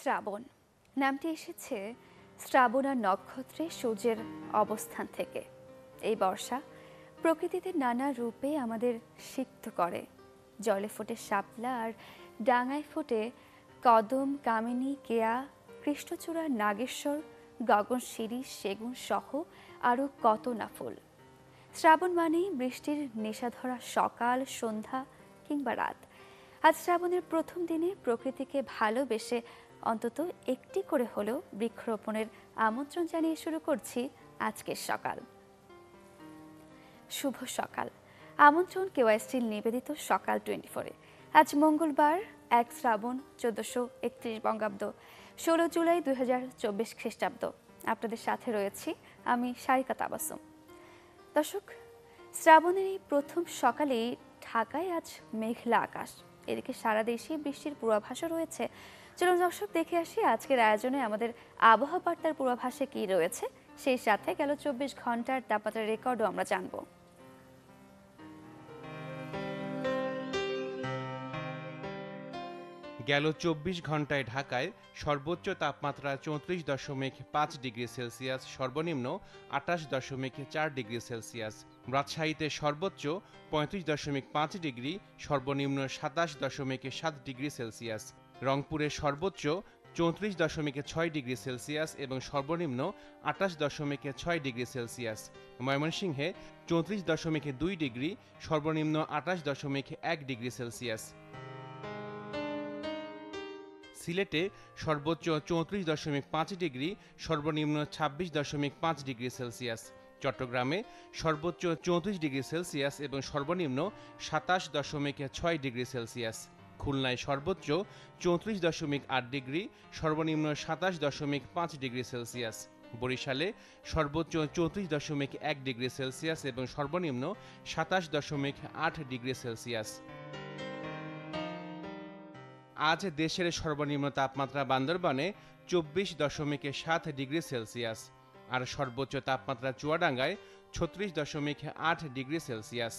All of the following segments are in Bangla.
শ্রাবণ নামটি এসেছে শ্রাবণা নক্ষত্রে সূর্যের অবস্থান থেকে। এই বর্ষা প্রকৃতিতে নানা রূপে আমাদের সিক্ত করে। জলে ফোটে শাপলা আর ডাঙায় ফোটে কদম, কামিনী, কেয়া, কৃষ্ণচূড়া, নাগেশ্বর, গগনশিরি, সেগুন সহ আরও কত না ফুল। শ্রাবণ মানেই বৃষ্টির নেশাধরা সকাল, সন্ধ্যা কিংবা রাত। আজ শ্রাবণের প্রথম দিনে প্রকৃতিকে ভালোবেসে অন্তত একটি করে হলেও বৃক্ষরোপণের আমন্ত্রণ জানিয়ে শুরু করছি আজকের সকাল। শুভ সকাল, আমন্ত্রণ কেওয়াইসির নিবেদিত সকাল 24-এ। আজ মঙ্গলবার 1 শ্রাবণ 1431 বঙ্গাব্দ, 16 জুলাই 2024 খ্রিস্টাব্দ। আপনাদের সাথে রয়েছি আমি সারিকা তাবাসুম। দর্শক, শ্রাবণের এই প্রথম সকালেই ঢাকায় আজ মেঘলা আকাশ, এদিকে সারা দেশে বৃষ্টির পূর্বাভাসও রয়েছে। চলুন দর্শক দেখে আসি আজকের আয়োজনে আমাদের আবহাওয়া বার্তার পূর্বাভাসে কি রয়েছে, সেই সাথে গেল 24 ঘন্টার তাপমাত্রার রেকর্ডও আমরা জানব। গেল 24 ঘন্টায় ঢাকায় সর্বোচ্চ তাপমাত্রা 34.5 ডিগ্রি সেলসিয়াস, সর্বনিম্ন 28.4 ডিগ্রি সেলসিয়াস। রাজশাহীতে সর্বোচ্চ 35.5 ডিগ্রি, সর্বনিম্ন 27.7 ডিগ্রি সেলসিয়াস। রংপুরে সর্বোচ্চ 34.6 ডিগ্রি সেলসিয়াস এবং সর্বনিম্ন 28.6 ডিগ্রি সেলসিয়াস। ময়মনসিংহে 34.2 ডিগ্রি, সর্বনিম্ন 28.1 ডিগ্রি সেলসিয়াস। সিলেটে সর্বোচ্চ 34.5 ডিগ্রি, সর্বনিম্ন 26.5 ডিগ্রি সেলসিয়াস। চট্টগ্রামে সর্বোচ্চ 34 ডিগ্রি সেলসিয়াস এবং সর্বনিম্ন 27.6 ডিগ্রি সেলসিয়াস। খুলনায় সর্বোচ্চ 34.8 ডিগ্রি, সর্বনিম্ন 27.5 ডিগ্রি সেলসিয়াস। বরিশালে সর্বোচ্চ 34.1 ডিগ্রি সেলসিয়াস এবং সর্বনিম্ন 27.8 ডিগ্রি সেলসিয়াস। আজ দেশের সর্বনিম্ন তাপমাত্রা বান্দরবানে 24.7 ডিগ্রি সেলসিয়াস আর সর্বোচ্চ তাপমাত্রা চুয়াডাঙ্গায় 36.8 ডিগ্রি সেলসিয়াস।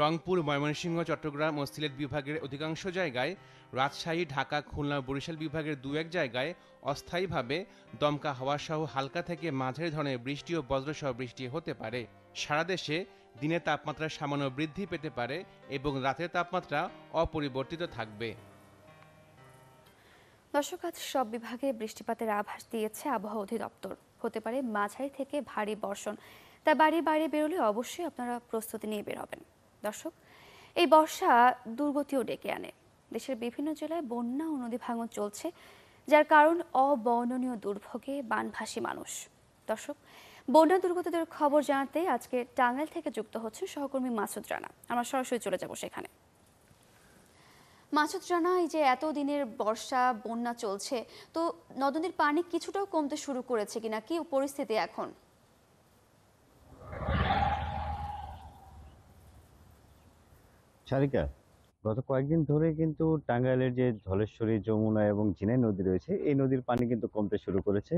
রংপুর, ময়মনসিংহ, চট্টগ্রাম ও সিলেট বিভাগের অধিকাংশ জায়গায়, রাজশাহী, ঢাকা, খুলনা, বরিশাল বিভাগের 2-1 জায়গায় অস্থায়ীভাবে দমকা হাওয়াসহ হালকা থেকে মাঝারি ধরনের বৃষ্টি ও বজ্রসহ বৃষ্টি হতে পারে। সারা দেশে দিনের তাপমাত্রা সামান্য বৃদ্ধি পেতে পারে এবং রাতের তাপমাত্রা অপরিবর্তিত থাকবে। দর্শক, আজ সব বিভাগে বৃষ্টিপাতের আভাস দিয়েছে আবহাওয়া অধিদপ্তর। হতে পারে মাঝারি থেকে ভারী বর্ষণ, তা বাড়িয়ে বেরোলে অবশ্যই আপনারা প্রস্তুতি নিয়ে বের হবেন। দর্শক, এই বর্ষা দুর্গতিও ডেকে আনে। দেশের বিভিন্ন জেলায় বন্যা ও নদী ভাঙন চলছে, যার কারণ অবর্ণনীয় দুর্ভোগে বানভাসী মানুষ। দর্শক, বন্যা দুর্গতদের খবর জানাতে আজকে টাঙ্গাইল থেকে যুক্ত হচ্ছেন সহকর্মী মাসুদ রানা। আমরা সরাসরি চলে যাব সেখানে। মাসুদ রানা, এই যে এতদিনের বর্ষা বন্যা চলছে, তো নদীর পানি কিছুটাও কমতে শুরু করেছে কিনা, কি পরিস্থিতি এখন? সারিকা, গত কয়েকদিন ধরে কিন্তু টাঙ্গাইলের যে ধলেশ্বরী, যমুনা এবং ঝিনাই নদী রয়েছে, এই নদীর পানি কিন্তু কমতে শুরু করেছে।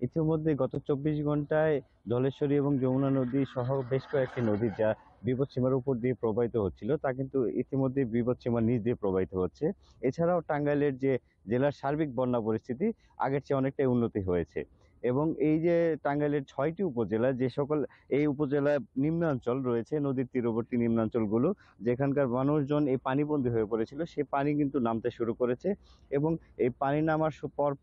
ইতিমধ্যে গত 24 ঘন্টায় ধলেশ্বরী এবং যমুনা নদী সহ বেশ কয়েকটি নদী যা বিপদসীমার উপর দিয়ে প্রবাহিত হচ্ছিল, তা কিন্তু ইতিমধ্যে বিপদসীমার নিচ দিয়ে প্রবাহিত হচ্ছে। এছাড়াও টাঙ্গাইলের যে জেলার সার্বিক বন্যা পরিস্থিতি আগের চেয়ে অনেকটাই উন্নতি হয়েছে এবং এই যে টাঙ্গাইলের 6টি উপজেলা, যে সকল এই উপজেলা নিম্নাঞ্চল রয়েছে, নদীর তীরবর্তী নিম্নাঞ্চলগুলো, যেখানকার মানুষজন এই পানিবন্দী হয়ে পড়েছিল, সে পানি কিন্তু নামতে শুরু করেছে এবং এই পানি নামার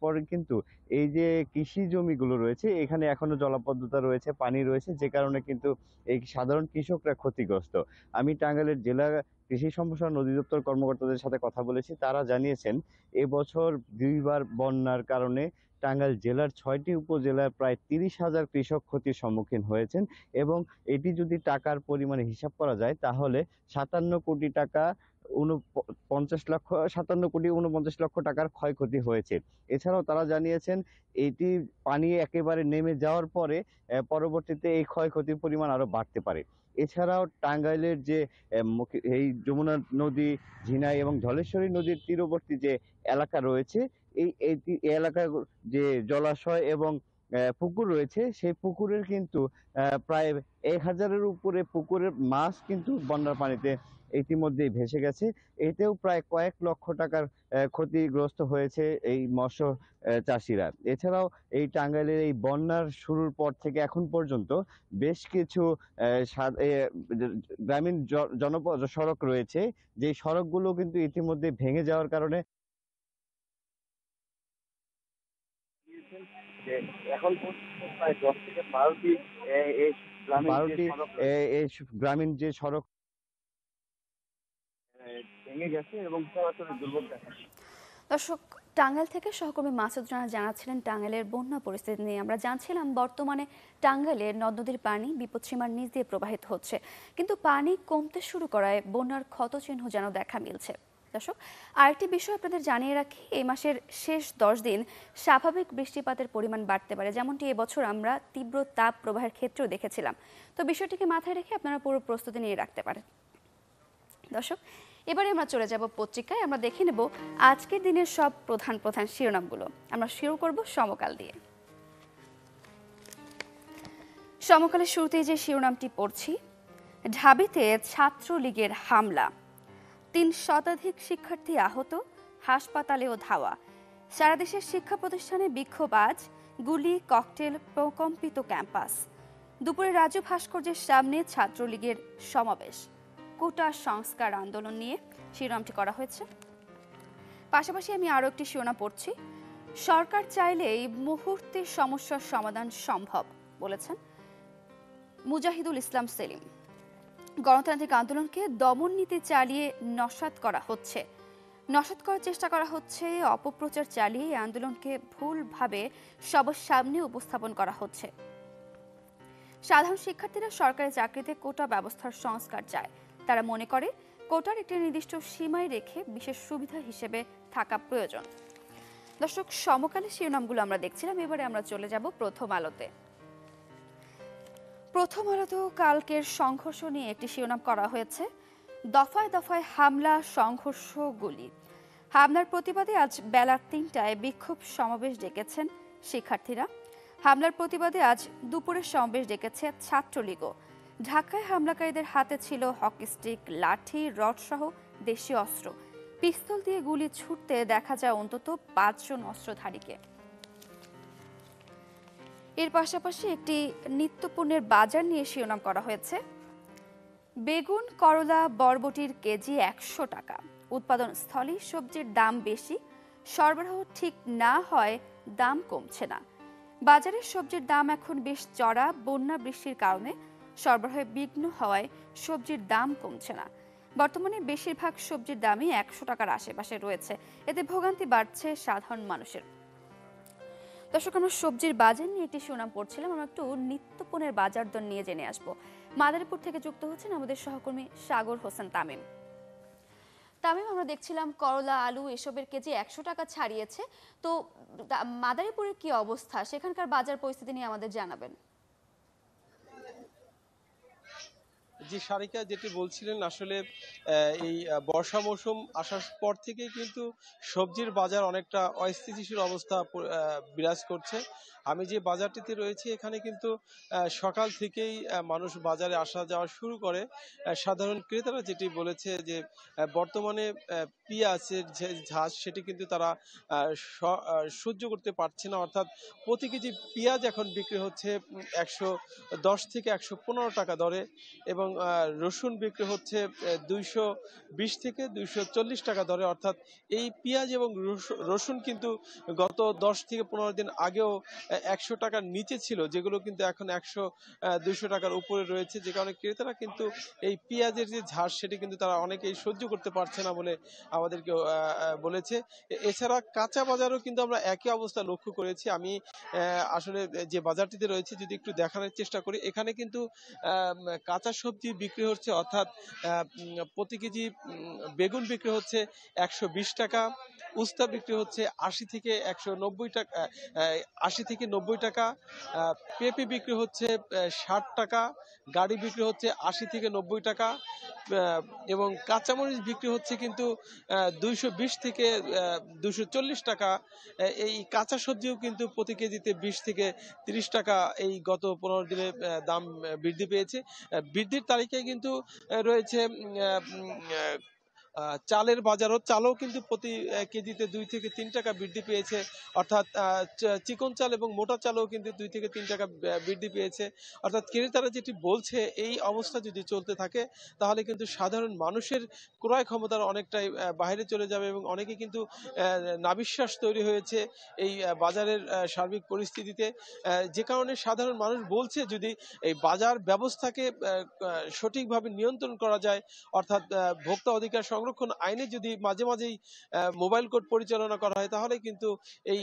পর কিন্তু এই যে কৃষি জমিগুলো রয়েছে, এখানে এখনো জলাবদ্ধতা রয়েছে, পানি রয়েছে, যে কারণে কিন্তু এই সাধারণ কৃষকরা ক্ষতিগ্রস্ত। আমি টাঙ্গাইলের জেলা কৃষি সম্প্রসারণ অধিদপ্তর কর্মকর্তাদের সাথে কথা বলেছি। তারা জানিয়েছেন এবছর 2বার বন্যার কারণে টাঙ্গাইল জেলার 6টি উপজেলার প্রায় 30,000 কৃষক ক্ষতির সম্মুখীন হয়েছেন এবং এটি যদি টাকার পরিমাণে হিসাব করা যায় তাহলে 57 কোটি টাকা 57 লক্ষ টাকার ক্ষয়ক্ষতি হয়েছে। এছাড়াও তারা জানিয়েছেন এটি পানি একেবারে নেমে যাওয়ার পরে পরবর্তীতে এই ক্ষয়ক্ষতির পরিমাণ আরো বাড়তে পারে। এছাড়াও টাঙ্গাইলের যে এই যমুনা নদী, ঝিনাই এবং ধলেশ্বরী নদীর তীরবর্তী যে এলাকা রয়েছে, এই এলাকার যে জলাশয় এবং পুকুর রয়েছে, সেই পুকুরের কিন্তু প্রায় 1000-এর উপরে পুকুরের মাছ কিন্তু বন্যার পানিতে ইতিমধ্যেই ভেসে গেছে। এতেও প্রায় কয়েক লক্ষ টাকার ক্ষতিগ্রস্ত হয়েছে এই মৎস্য চাষিরা। এছাড়াও এই টাঙ্গাইলের এই বন্যার শুরুর পর থেকে এখন পর্যন্ত বেশ কিছু গ্রামীণ জনপদ সড়ক রয়েছে, যে সড়কগুলো কিন্তু ইতিমধ্যে ভেঙে যাওয়ার কারণে যে এখন পর্যন্ত প্রায় ১০ থেকে ১২টি এই গ্রামীণ যে সড়ক ভেঙে গেছে এবং চলাচলে দুর্ভোগ দেখা দিচ্ছে। দর্শক, টাঙ্গাইল থেকে সহকর্মী মাসুদ রানা জানাচ্ছিলেন টাঙ্গাইলের বন্যা পরিস্থিতি নিয়ে। আমরা জানছিলাম বর্তমানে টাঙ্গাইলের নদ নদীর পানি বিপদসীমার নিচ দিয়ে প্রবাহিত হচ্ছে, কিন্তু পানি কমতে শুরু করায় বন্যার ক্ষতচিহ্ন যেন দেখা মিলছে। দর্শক, আরেকটি বিষয় আপনাদের জানিয়ে রাখি, এই মাসের শেষ 10 দিন স্বাভাবিক বৃষ্টিপাতের পরিমাণ বাড়তে পারে, যেমনটি এবছর আমরা তীব্র তাপ প্রবাহের ক্ষেত্রেও দেখেছিলাম। তো বিষয়টিকে মাথায় রেখে আপনারা পুরো প্রস্তুতি নিয়ে রাখতে পারেন। দর্শক, এবারে আমরা চলে যাব পত্রিকায়। আমরা দেখে নেব আজকের দিনের সব প্রধান প্রধান শিরোনামগুলো। আমরা শুরু করব সমকাল দিয়ে। সমকালের শুরুতেই যে শিরোনামটি পড়ছি, ঢাবিতে ছাত্রলীগের হামলা, 3 শতাধিক শিক্ষার্থী আহত, হাসপাতালেও ধাওয়া। সারা দেশের শিক্ষা প্রতিষ্ঠানে বিক্ষোভ আজ, গুলি ককটেল প্রকম্পিত ক্যাম্পাস। দুপুরে রাজু ভাস্কর্যের সামনে ছাত্রলীগের সমাবেশ। কোটা সংস্কার আন্দোলন নিয়ে শিরোনামটি করা হয়েছে। পাশাপাশি আমি আরও একটি শিরোনাম পড়ছি, সরকার চাইলেই মুহূর্তে সমস্যার সমাধান সম্ভব, বলেছেন মুজাহিদুল ইসলাম সেলিম। গণতান্ত্রিক আন্দোলনকে দমন নীতি চালিয়ে নস্যাৎ করা হচ্ছে, নস্যাৎ করার চেষ্টা করা হচ্ছে, অপপ্রচার চালিয়ে এই আন্দোলনকে ভুলভাবে সবার সামনে উপস্থাপন করা হচ্ছে। সাধারণ শিক্ষার্থীরা সরকারি চাকরিতে কোটা ব্যবস্থার সংস্কার চায়। তারা মনে করে কোটার একটি নির্দিষ্ট সীমায় রেখে বিশেষ সুবিধা হিসেবে থাকা প্রয়োজন। দর্শক, সমকালীন শিরোনামগুলো আমরা দেখছিলাম। এবারে আমরা চলে যাব প্রথম আলোতে। প্রথম আলোতেও কালকের সংঘর্ষ নিয়ে একটি শিরোনাম করা হয়েছে, দফায় দফায় হামলা, সংঘর্ষ, গুলি। হামলার প্রতিবাদে আজ বেলা 3টায় বিক্ষোভ সমাবেশ ডেকেছেন শিক্ষার্থীরা। হামলার প্রতিবাদে আজ দুপুরে সমাবেশ ডেকেছে ছাত্রলীগও। ঢাকায় হামলাকারীদের হাতে ছিল হকি স্টিক, লাঠি, রড সহ দেশীয় অস্ত্র। পিস্তল দিয়ে গুলি ছুটতে দেখা যায় অন্তত 5 জন অস্ত্রধারীকে। এর পাশাপাশি একটি নিত্যপণ্যের বাজার নিয়ে শিরোনাম করা হয়েছে, বেগুন, করলা, বরবটির কেজি 100 টাকা। উৎপাদন স্থলে সবজির দাম বেশি, সরবরাহ ঠিক না হয় দাম কমছে না। বাজারে সবজির দাম এখন বেশ চড়া, বন্যা বৃষ্টির কারণে সরবরাহে বিঘ্ন হওয়ায় সবজির দাম কমছে না। বর্তমানে বেশিরভাগ সবজির দামই 100 টাকার আশেপাশে রয়েছে, এতে ভোগান্তি বাড়ছে সাধারণ মানুষের। দর্শক, আমরা সবজির বাজার নিয়ে একটি শিরোনাম পড়ছিলাম, আমরা একটু নিত্যপণ্যের বাজার দর নিয়ে জেনে আসবো। মাদারীপুর থেকে যুক্ত হচ্ছেন আমাদের সহকর্মী সাগর হোসেন তামিম। তামিম, আমরা দেখছিলাম করলা, আলু এসবের কেজি 100 টাকা ছাড়িয়েছে, তো মাদারীপুরের কি অবস্থা, সেখানকার বাজার পরিস্থিতি নিয়ে আমাদের জানাবেন। জি সারিকা, যেটি বলছিলেন আসলে এই বর্ষা মৌসুম আসার পর থেকেই কিন্তু সবজির বাজার অনেকটা অস্থিতিশীল অবস্থা বিরাজ করছে। আমি যে বাজারটিতে রয়েছি এখানে কিন্তু সকাল থেকেই মানুষ বাজারে আসা যাওয়া শুরু করে। সাধারণ ক্রেতারা যেটি বলেছে যে বর্তমানে পেঁয়াজের যে ঝাঁজ সেটি কিন্তু তারা সহ্য করতে পারছে না, অর্থাৎ প্রতি কেজি পেঁয়াজ এখন বিক্রি হচ্ছে 110 থেকে 115 টাকা দরে, এবং রসুন বিক্রি হচ্ছে 220 থেকে 240 টাকা দরে। অর্থাৎ এই পেঁয়াজ এবং রসুন কিন্তু গত 10 থেকে 15 দিন আগেও 100 টাকার নিচে ছিল, যেগুলো কিন্তু এখন 100-200 টাকার উপরে রয়েছে, যে কারণে ক্রেতারা কিন্তু এই পেঁয়াজের যে ঝাঁজ সেটি কিন্তু তারা অনেকেই সহ্য করতে পারছে না বলে আমাদেরকে বলেছে। এছাড়া কাঁচা বাজারও কিন্তু আমরা একই অবস্থা লক্ষ্য করেছি। আমি আসলে যে বাজারটিতে রয়েছে যদি একটু দেখানোর চেষ্টা করি, এখানে কিন্তু কাঁচা সবজি বিক্রি হচ্ছে, অর্থাৎ প্রতি কেজি বেগুন বিক্রি হচ্ছে 120 টাকা, উস্তা বিক্রি হচ্ছে 80 থেকে 190 টাকা, 80 থেকে 90 টাকা, পেঁপে বিক্রি হচ্ছে 60 টাকা, গাড়ি বিক্রি হচ্ছে 80 থেকে 90 টাকা, এবং কাঁচামরিচ বিক্রি হচ্ছে কিন্তু 220 থেকে 240 টাকা। এই কাঁচা সবজিও কিন্তু প্রতি কেজিতে 20 থেকে 30 টাকা এই গত 15 দিনে দাম বৃদ্ধি পেয়েছে। বৃদ্ধির তারিখে কিন্তু রয়েছে চালের বাজারও, চালও কিন্তু প্রতি কেজিতে 2 থেকে 3 টাকা বৃদ্ধি পেয়েছে, অর্থাৎ চিকন চাল এবং মোটা চালও কিন্তু 2 থেকে 3 টাকা বৃদ্ধি পেয়েছে। অর্থাৎ ক্রেতারা যেটি বলছে, এই অবস্থা যদি চলতে থাকে তাহলে কিন্তু সাধারণ মানুষের ক্রয় ক্ষমতার অনেকটাই বাইরে চলে যাবে এবং অনেকে কিন্তু নাবিশ্বাস তৈরি হয়েছে এই বাজারের সার্বিক পরিস্থিতিতে, যে কারণে সাধারণ মানুষ বলছে যদি এই বাজার ব্যবস্থাকে সঠিকভাবে নিয়ন্ত্রণ করা যায়, অর্থাৎ ভোক্তা অধিকার সংরক্ষণ আইনে যদি মাঝে মাঝেই মোবাইল কোর্ট পরিচালনা করা হয়, তাহলে কিন্তু এই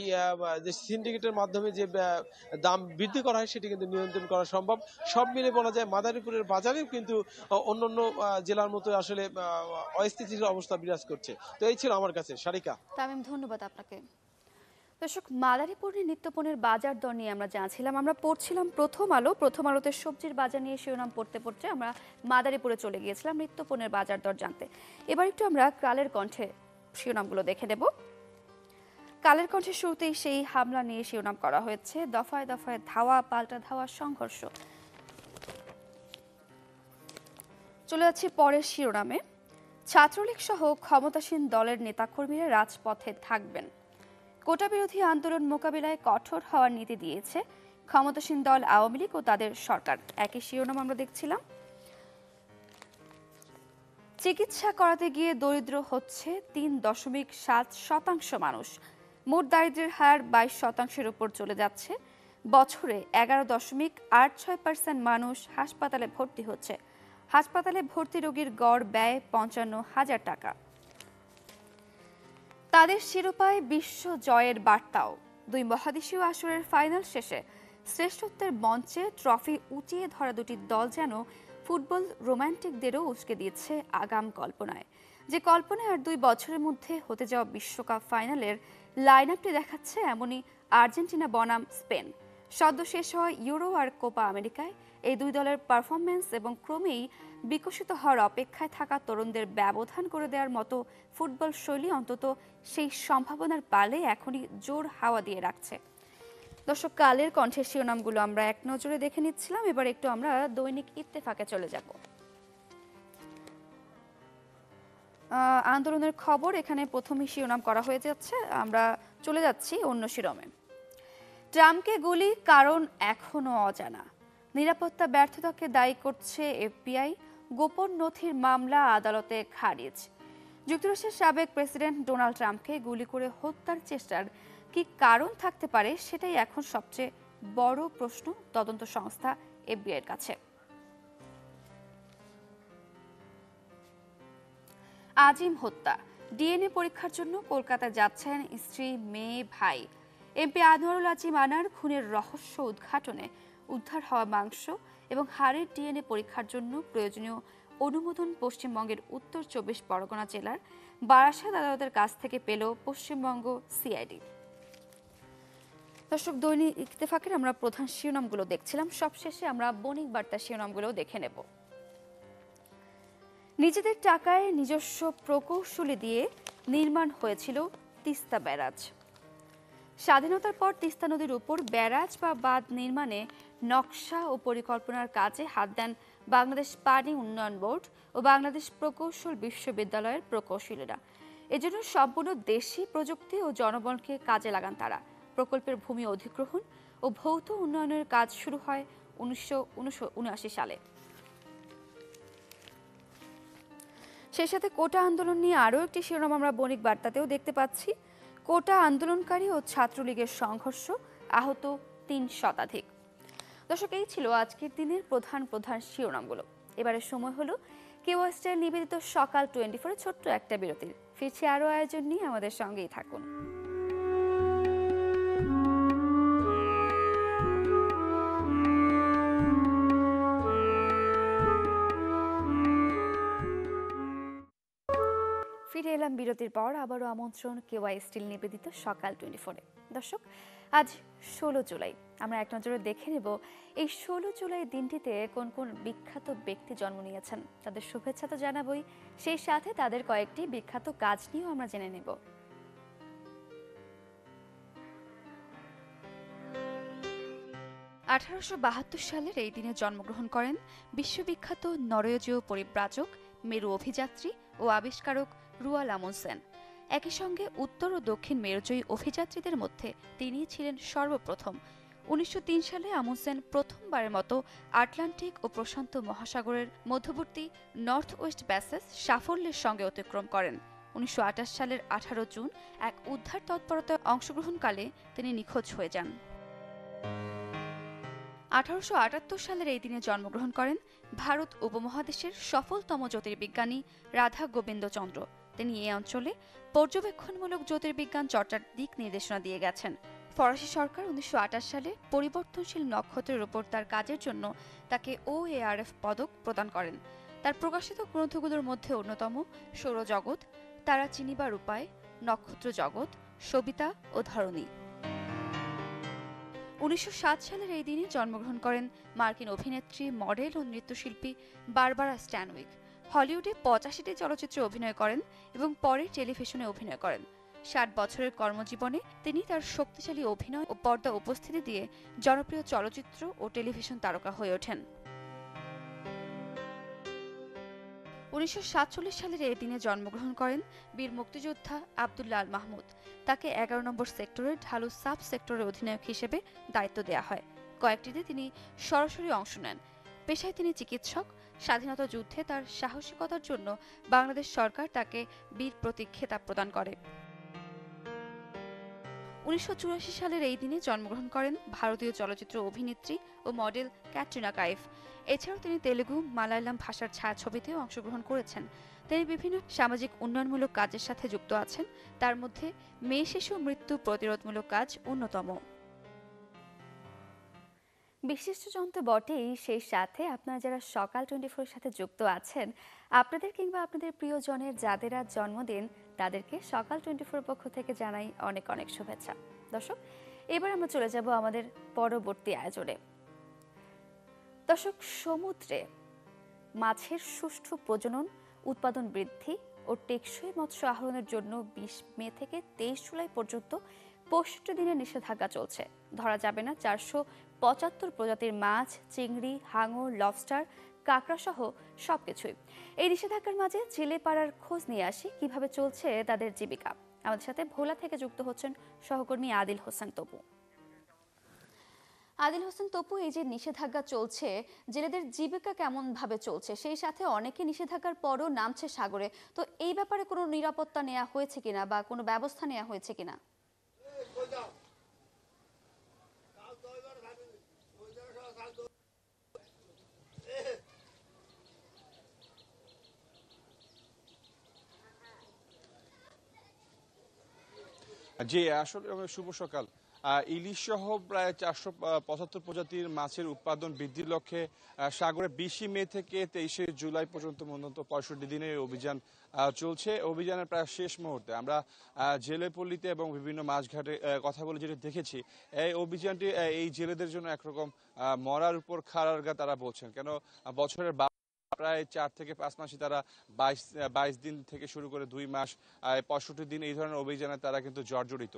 যে সিন্ডিকেটের মাধ্যমে যে দাম বৃদ্ধি করা হয় সেটি কিন্তু নিয়ন্ত্রণ করা সম্ভব। সব মিলে বলা যায় মাদারীপুরের বাজারেও কিন্তু অন্যান্য জেলার মতো আসলে অস্থিতিশীল অবস্থা বিরাজ করছে। তো এই ছিল আমার কাছে সারিকা। তামিম, ধন্যবাদ আপনাকে। দর্শক, মাদারীপুরের নিত্যপণ্যের বাজার দর নিয়ে আমরা জানছিলাম, আমরা পড়ছিলাম প্রথম আলো। প্রথম আলোতে সবজির বাজার নিয়ে শিরোনাম পড়তে পড়তে আমরা মাদারীপুরে চলে গিয়েছিলাম নিত্যপণ্যের বাজার দর জানতে। এবার একটু আমরা কালের কণ্ঠে শিরোনামগুলো দেখে নেব। কালের কণ্ঠের শুরুতেই সেই হামলা নিয়ে শিরোনাম করা হয়েছে, দফায় দফায় ধাওয়া, পাল্টা ধাওয়া, সংঘর্ষ। চলে যাচ্ছি পরের শিরোনামে। ছাত্রলীগ সহ ক্ষমতাসীন দলের নেতাকর্মীরা রাজপথে থাকবেন। কোটা বিরোধী আন্দোলন মোকাবিলায় কঠোর হওয়ার নীতি দিয়েছে ক্ষমতাসীন দল আওয়ামী লীগ ও তাদের সরকার। একই শিরোনাম আমরা দেখছিলাম। চিকিৎসা করাতে গিয়ে দরিদ্র হচ্ছে 3.7% মানুষ। মোট দারিদ্র্যের হার 22% উপর চলে যাচ্ছে। বছরে 11.86% মানুষ হাসপাতালে ভর্তি হচ্ছে। হাসপাতালে ভর্তি রোগীর গড় ব্যয় 55,000 টাকা। তাদের শিরোপায় বিশ্ব জয়ের বার্তাও। 2 মহাদেশীয় আসরের ফাইনাল শেষে শ্রেষ্ঠত্বের মঞ্চে ট্রফি উঁচিয়ে ধরা দুটি দল যেন ফুটবল রোমান্টিকদেরও উস্কে দিয়েছে আগাম কল্পনায়। যে কল্পনায় আর 2 বছরের মধ্যে হতে যাওয়া বিশ্বকাপ ফাইনালের লাইন আপটি দেখাচ্ছে এমনই আর্জেন্টিনা বনাম স্পেন। সদ্য শেষ হওয়া ইউরো আর কোপা আমেরিকায় এই 2 দলের পারফরমেন্স এবং ক্রমেই বিকশিত হওয়ার অপেক্ষায় থাকা তরুণদের ব্যবধান করে দেওয়ার মতো ফুটবল শৈলী অন্তত সেই সম্ভাবনার পালে এখনই জোর হাওয়া দিয়ে রাখছে। দর্শক, কালের কণ্ঠের শিরোনামগুলো আমরা এক নজরে দেখে নিচ্ছিলাম। এবার একটু আমরা দৈনিক ইত্তেফাকে চলে যাব। আন্দোলনের খবর এখানে প্রথমেই শিরোনাম করা হয়ে যাচ্ছে। আমরা চলে যাচ্ছি অন্য শিরোনামে। ট্রাম্পকে গুলি, কারণ এখনো অজানা। নিরাপত্তা ব্যর্থতাকে দায়ী করছে এফবিআই। গোপন নথির মামলা আদালতে খারিজ। যুক্তরাষ্ট্রের সাবেক প্রেসিডেন্ট ডোনাল্ড ট্রাম্পকে গুলি করে হত্যার চেষ্টার কি কারণ থাকতে পারে, সেটাই এখন সবচেয়ে বড় প্রশ্ন তদন্ত সংস্থা এফবিআইয়ের কাছে। আজিম হত্যা, ডিএনএ পরীক্ষার জন্য কলকাতায় যাচ্ছেন স্ত্রী, মেয়ে, ভাই। এমপি আনোয়ারুল আজিম আনার খুনের রহস্য উদ্ঘাটনে উদ্ধার হওয়া মাংস এবং হাড়ের ডিএনএ পরীক্ষার জন্য প্রয়োজনীয় অনুমোদন পশ্চিমবঙ্গের উত্তর 24 পরগনা জেলার বারাসাত আদালতের কাছ থেকে পেল পশ্চিমবঙ্গ সিআইডি। দর্শক, দৈনিক ইত্তেফাকের আমরা প্রধান শিরোনামগুলো দেখছিলাম। সবশেষে আমরা বণিক বার্তা শিরোনামগুলো দেখে নেব। নিজেদের টাকায় নিজস্ব প্রকৌশলী দিয়ে নির্মাণ হয়েছিল তিস্তা ব্যারাজ। স্বাধীনতার পর তিস্তা নদীর উপর ব্যারাজ বা বাঁধ নির্মাণে নকশা ও পরিকল্পনার কাজে হাত দেন বাংলাদেশ পানি উন্নয়ন বোর্ড ও বাংলাদেশ প্রকৌশল বিশ্ববিদ্যালয়ের প্রকৌশলীরা। এজন্য সম্পূর্ণ দেশি প্রযুক্তি ও জনবলকে কাজে লাগান তারা। প্রকল্পের ভূমি অধিগ্রহণ ও ভৌত উন্নয়নের কাজ শুরু হয় 1979 সালে। সেই সাথে কোটা আন্দোলন নিয়ে আরও একটি শিরোনাম আমরা বণিক বার্তাতেও দেখতে পাচ্ছি। কোটা আন্দোলনকারী ও ছাত্রলীগের সংঘর্ষ, আহত 3 শতাধিক। দর্শক, এই ছিল আজকের দিনের প্রধান প্রধান শিরোনামগুলো। এবারে সময় হলো কেওয়াইস্টার নিবেদিত সকাল 24 ছোট্ট একটা বিরতির। ফিরছি আরও আয়োজন নিয়ে, আমাদের সঙ্গেই থাকুন। ফিরে এলাম বিরতির পর। আবারও আমন্ত্রণ কেওয়াই স্টিল নিবেদিত সকাল 24-এ। দর্শক, আজ 16 জুলাই। আমরা এক নজরে দেখে নেব এই 16 জুলাই দিনটিতে কোন কোন বিখ্যাত ব্যক্তি জন্ম নিয়েছেন। তাদের শুভেচ্ছা তো জানাবই, সেই সাথে তাদের কয়েকটি বিখ্যাত কাজ নিয়েও আমরা জেনে নেব। 1872 সালের এই দিনে জন্মগ্রহণ করেন বিশ্ববিখ্যাত নরওয়েজীয় পরিব্রাজক, মেরু অভিযাত্রী ও আবিষ্কারক রুয়াল আমুন্ডসেন। একই সঙ্গে উত্তর ও দক্ষিণ মেরুজয়ী অভিযাত্রীদের মধ্যে তিনিই ছিলেন সর্বপ্রথম। 1903 সালে আমুন্ডসেন প্রথমবারের মতো আটলান্টিক ও প্রশান্ত মহাসাগরের মধ্যবর্তী নর্থ ওয়েস্ট প্যাসেজ সাফল্যের সঙ্গে অতিক্রম করেন। 1928 সালের 18 জুন এক উদ্ধার তৎপরতায় অংশগ্রহণকালে তিনি নিখোঁজ হয়ে যান। 1878 সালের এই দিনে জন্মগ্রহণ করেন ভারত উপমহাদেশের সফলতম জ্যোতির্বিজ্ঞানী রাধা গোবিন্দ চন্দ্র। তিনি এই অঞ্চলে পর্যবেক্ষণমূলক জ্যোতির্বিজ্ঞান চর্চার দিক নির্দেশনা দিয়ে গেছেন। ফরাসি সরকার 1928 সালে পরিবর্তনশীল নক্ষত্রের উপর তার কাজের জন্য তাকে OARF পদক প্রদান করেন। তার প্রকাশিত গ্রন্থগুলোর মধ্যে অন্যতম সৌরজগৎ, তারা চিনিবার উপায়, নক্ষত্র জগৎ, সবিতা ও ধরণী। 1907 সালের এই দিনে জন্মগ্রহণ করেন মার্কিন অভিনেত্রী, মডেল ও নৃত্যশিল্পী বারবারা স্ট্যানউইক। হলিউডে 85টি চলচ্চিত্রে অভিনয় করেন এবং পরে টেলিভিশনে অভিনয় করেন। 60 বছরের কর্মজীবনে তিনি তার শক্তিশালী অভিনয় ও পর্দা উপস্থিতি দিয়ে জনপ্রিয় চলচ্চিত্র ও টেলিভিশন তারকা হয়ে ওঠেন। 1947 সালের এই দিনে জন্মগ্রহণ করেন বীর মুক্তিযোদ্ধা আব্দুল্লাহ আল মাহমুদ। তাকে 11 নম্বর সেক্টরের ঢালু সাব সেক্টরের অধিনায়ক হিসেবে দায়িত্ব দেওয়া হয়। কয়েকটিতে তিনি সরাসরি অংশ নেন। পেশায় তিনি চিকিৎসক। স্বাধীনতা যুদ্ধে তার সাহসিকতার জন্য বাংলাদেশ সরকার তাকে বীর প্রতীক খেতাব প্রদান করে। 1984 সালের এই দিনে জন্মগ্রহণ করেন ভারতীয় চলচ্চিত্র অভিনেত্রী ও মডেল ক্যাটরিনা কাইফ। এছাড়াও তিনি তেলুগু, মালায়ালাম ভাষার ছায়াছবিতেও অংশগ্রহণ করেছেন। তিনি বিভিন্ন সামাজিক উন্নয়নমূলক কাজের সাথে যুক্ত আছেন, তার মধ্যে মেয়ে শিশু মৃত্যু প্রতিরোধমূলক কাজ অন্যতম। বিশিষ্টজন তো বটেই, সেই সাথে আপনারা যারা সকাল 24 সাথে যুক্ত আছেন, আপনাদের কিংবা আপনাদের প্রিয়জনের যাদের আজ জন্মদিন, তাদেরকে সকাল 24 পক্ষ থেকে জানাই অনেক অনেক শুভেচ্ছা। দর্শক, এবার আমরা চলে যাব আমাদের পরবর্তী আয়োজনে। দর্শক, সমুদ্রে মাছের সুষ্ঠু প্রজনন, উৎপাদন বৃদ্ধি ও টেকসই মৎস্য আহরণের জন্য 20 মে থেকে 23 জুলাই পর্যন্ত 65 দিনের নিষেধাজ্ঞা চলছে। ধরা যাবে না 475 প্রজাতির মাছ, চিংড়ি, হাঙর, লবস্টার, কাঁকড়া সহ সবকিছুই। এই নিষেধাজ্ঞার মাঝে জেলে পাড়ার খোঁজ নিয়ে আসি কিভাবে চলছে তাদের জীবিকা। আমাদের সাথে ভোলা থেকে যুক্ত হচ্ছেন সহকর্মী আদিল হোসেন তপু। আদিল হোসেন তপু, এই যে নিষেধাজ্ঞা চলছে, জেলেদের জীবিকা কেমন ভাবে চলছে? সেই সাথে অনেকে নিষেধাজ্ঞার পরও নামছে সাগরে, তো এই ব্যাপারে কোনো নিরাপত্তা নেওয়া হয়েছে কিনা বা কোনো ব্যবস্থা নেওয়া হয়েছে কিনা? জি, আসলে শুভ সকাল। ইলিশ সহ প্রায় 475 প্রজাতির মাছের উৎপাদন বৃদ্ধির লক্ষ্যে সাগরে 20 মে থেকে 23 জুলাই পর্যন্ত মূলত 65 দিনের অভিযান চলছে। অভিযানের প্রায় শেষ মুহূর্তে আমরা জেলেপল্লীতে এবং বিভিন্ন মাছঘাটে কথা বলে যেটা দেখেছি, এই অভিযানটি এই জেলেদের জন্য একরকম মরার উপর খাড়ার গা তারা বলছেন। কেন বছরের প্রায় 4 থেকে 5 মাসে তারা 22 দিন থেকে শুরু করে 2 মাস 65 দিন এই ধরনের অভিযানে তারা কিন্তু জর্জরিত।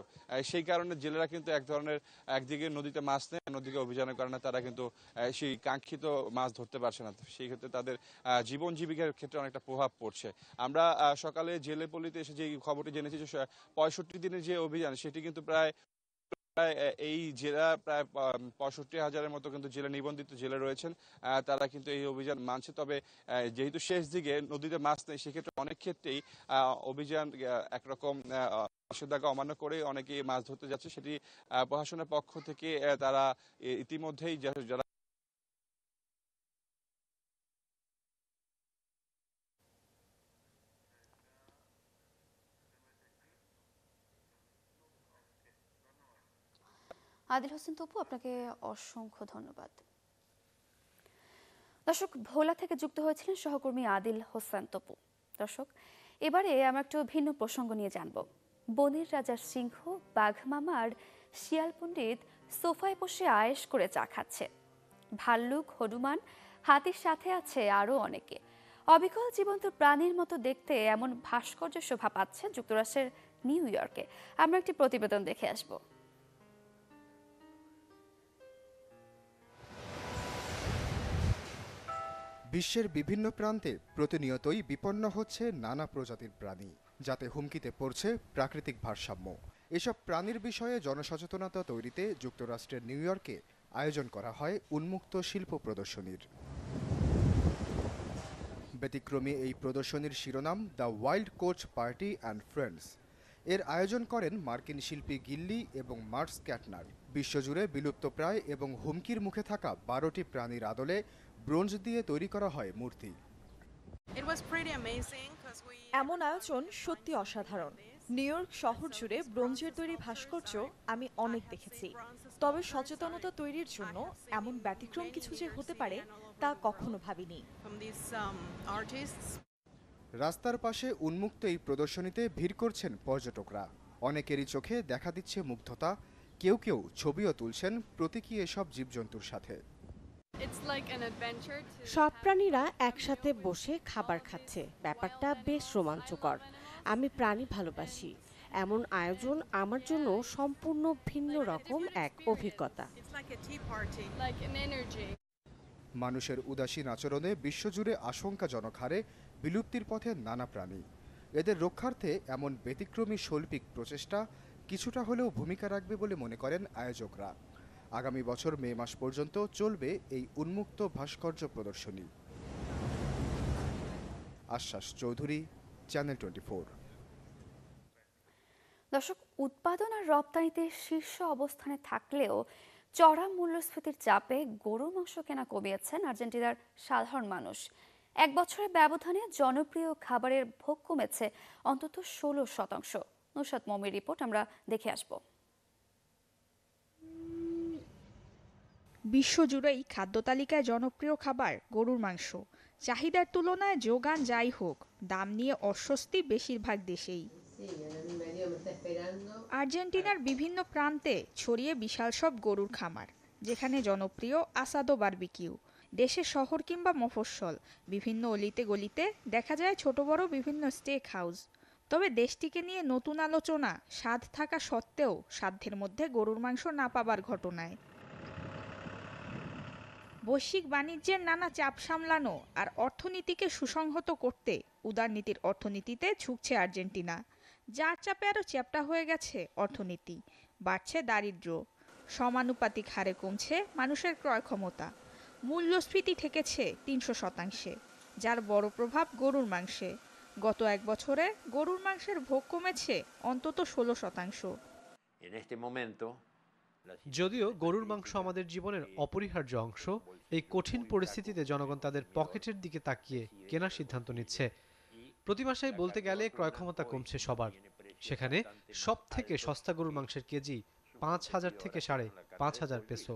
সেই কারণে জেলেরা কিন্তু এক ধরনের একদিকে নদীতে মাছ নেয়, অন্যদিকে অভিযানের কারণে তারা কিন্তু সেই কাঙ্ক্ষিত মাছ ধরতে পারছে না। সেই ক্ষেত্রে তাদের জীবন জীবিকার ক্ষেত্রে অনেকটা প্রভাব পড়ছে। আমরা সকালে জেলেপল্লীতে এসে যে খবরটি জেনেছি যে 65 দিনের যে অভিযান, সেটি কিন্তু প্রায় এই জেলা প্রায় 65,000-এর মতো কিন্তু জেলে নিবন্ধিত জেলে রয়েছেন, তারা কিন্তু এই অভিযান মানছে। তবে যেহেতু শেষ দিকে নদীতে মাছ নেই, সেক্ষেত্রে অনেক ক্ষেত্রেই অভিযান একরকম নিষেধাজ্ঞা অমান্য করে অনেকেই মাছ ধরতে যাচ্ছে। সেটি প্রশাসনের পক্ষ থেকে তারা ইতিমধ্যেই যারা আদিল হোসেন তপু, আপনাকে অসংখ্য ধন্যবাদ। দর্শক, ভোলা থেকে যুক্ত হয়েছিলেন সহকর্মী আদিল হোসেন তপু। দর্শক, এবারে আমরা একটু ভিন্ন প্রসঙ্গ নিয়ে জানব। বনের রাজা সিংহ, বাঘ মামা আর শিয়াল পণ্ডিত সোফায় বসে আয়েশ করে চা খাচ্ছে। ভাল্লুক, হনুমান, হাতির সাথে আছে আরও অনেকে। অবিকল জীবন্ত প্রাণীর মতো দেখতে এমন ভাস্কর্য শোভা পাচ্ছে যুক্তরাষ্ট্রের নিউ ইয়র্কে। আমরা একটি প্রতিবেদন দেখে আসব। বিশ্বের বিভিন্ন প্রান্তে প্রতিনিয়তই বিপন্ন হচ্ছে নানা প্রজাতির প্রাণী, যাতে হুমকিতে পড়ছে প্রাকৃতিক ভারসাম্য। এসব প্রাণীর বিষয়ে জনসচেতনতা তৈরিতে যুক্তরাষ্ট্রের নিউ ইয়র্কে আয়োজন করা হয় উন্মুক্ত শিল্প প্রদর্শনীর। ব্যতিক্রমী এই প্রদর্শনীর শিরোনাম the wild coach party and friends. এর আয়োজন করেন মার্কিন শিল্পী গিল্লি এবং মার্কস ক্যাটনার। বিশ্বজুড়ে বিলুপ্তপ্রায় এবং হুমকির মুখে থাকা 12টি প্রাণীর আদলে ব্রোঞ্জ দিয়ে তৈরি করা হয় মূর্তি। এমন আয়োজন সত্যি অসাধারণ। নিউ ইয়র্ক শহর জুড়ে ব্রোঞ্জের তৈরি ভাস্কর্য আমি অনেক দেখেছি, তবে সচেতনতা তৈরির জন্য এমন ব্যতিক্রম কিছু যে হতে পারে তা কখনো ভাবিনি। রাস্তার পাশে উন্মুক্ত এই প্রদর্শনীতে ভিড় করছেন পর্যটকরা। অনেকেরই চোখে দেখা দিচ্ছে মুগ্ধতা, কেউ কেউ ছবিও তুলছেন প্রতীকী এসব জীবজন্তুর সাথে। সব প্রাণীরা একসাথে বসে খাবার খাচ্ছে, ব্যাপারটা বেশ রোমাঞ্চকর। আমি প্রাণী ভালোবাসি, এমন আয়োজন আমার জন্য সম্পূর্ণ ভিন্ন রকম এক অভিজ্ঞতা। মানুষের উদাসীন আচরণে বিশ্বজুড়ে আশঙ্কাজনক হারে বিলুপ্তির পথে নানা প্রাণী। এদের রক্ষার্থে এমন ব্যতিক্রমী শৈল্পিক প্রচেষ্টা কিছুটা হলেও ভূমিকা রাখবে বলে মনে করেন আয়োজকরা। আগামী বছর মে মাস পর্যন্ত চলবে এই উন্মুক্ত ভাস্কর্য প্রদর্শনী। আশ্বাস চৌধুরী, চ্যানেল 24। দর্শক, উৎপাদন আর রপ্তানিতে শীর্ষ অবস্থানে থাকলেও চড়া মূল্যস্ফীতির চাপে গরু মাংস কেনা কমিয়েছেন আর্জেন্টিনার সাধারণ মানুষ। এক বছরের ব্যবধানে জনপ্রিয় খাবারের ভোগ কমেছে অন্তত 16%। নুসরাত মমির রিপোর্ট আমরা দেখে আসব। বিশ্বজুড়েই খাদ্য তালিকায় জনপ্রিয় খাবার গরুর মাংস। চাহিদার তুলনায় যোগান যাই হোক, দাম নিয়ে অস্বস্তি বেশিরভাগ দেশেই। আর্জেন্টিনার বিভিন্ন প্রান্তে ছড়িয়ে বিশাল সব গরুর খামার, যেখানে জনপ্রিয় আসাদো বারবিকিউ। দেশের শহর কিংবা মফস্বল বিভিন্ন অলিতে গলিতে দেখা যায় ছোট বড় বিভিন্ন স্টেক হাউস। তবে দেশটিকে নিয়ে নতুন আলোচনা স্বাদ থাকা সত্ত্বেও সাধ্যের মধ্যে গরুর মাংস না পাবার ঘটনায়। বৈশ্বিক বাণিজ্যের নানা চাপ সামলানো আর অর্থনীতিকে সুসংহত করতে উদারনীতির অর্থনীতিতে ঝুঁকছে আর্জেন্টিনা, যার চাপে আরও চ্যাপ্টা হয়ে গেছে অর্থনীতি। বাড়ছে দারিদ্র্য, সমানুপাতিক হারে কমছে মানুষের ক্রয় ক্ষমতা, মূল্যস্ফীতি ঠেকেছে 300%, যার বড় প্রভাব গরুর মাংসে। গত এক বছরে গরুর মাংসের ভোগ কমেছে অন্তত 16%। যদিও গরুর মাংস আমাদের জীবনের অপরিহার্য অংশ, এই কঠিন পরিস্থিতিতে জনগণ তাদের পকেটের দিকে তাকিয়ে কেনার সিদ্ধান্ত নিচ্ছে। প্রতি মাসেই বলতে গেলে ক্রয় ক্ষমতা কমছে সবার। সেখানে সব থেকে সস্তা গরুর মাংসের কেজি 5,000 থেকে 5,500 পেসো।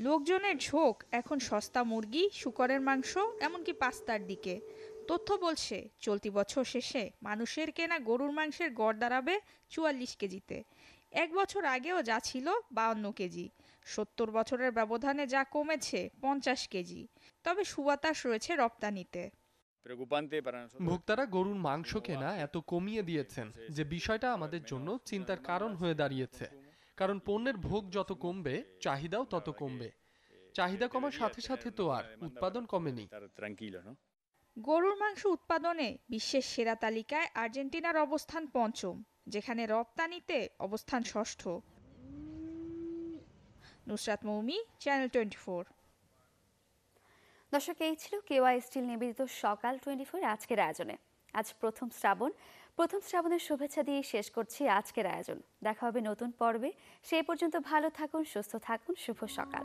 লোকজনের ঝোঁক এখন সস্তা মুরগি, শূকরের মাংস, এমনকি পাস্তার দিকে। তথ্য বলছে চলতি বছর শেষে মানুষের কেনা গরুর মাংসের গড় দাঁড়াবে 44 কেজিতে। এক বছর আগেও যা ছিল 52 কেজি, 70 বছরের ব্যবধানে যা কমেছে 50 কেজি। তবে সুবাতাস রয়েছে রপ্তানিতে। ভোক্তারা গরুর মাংস কেনা এত কমিয়ে দিয়েছেন যে বিষয়টা আমাদের জন্য চিন্তার কারণ হয়ে দাঁড়িয়েছে। কারণ পণ্যের ভোগ যত কমবে, চাহিদাও তত কমবে। চাহিদা কমার সাথে সাথে তো আর উৎপাদন কমেনি। গরুর মাংস উৎপাদনে বিশ্বের সেরা তালিকায় আর্জেন্টিনার অবস্থান 5ম, যেখানে রপ্তানিতে অবস্থান 6ষ্ঠ। নুসরাত মৌমি, চ্যানেল 24। দর্শক, এই ছিল কেওয়াই স্টিল নিবেদিত সকাল 24 আজকের আয়োজনে। আজ প্রথম শ্রাবণের শুভেচ্ছা দিয়ে শেষ করছি আজকের আয়োজন। দেখা হবে নতুন পর্বে। সেই পর্যন্ত ভালো থাকুন, সুস্থ থাকুন। শুভ সকাল।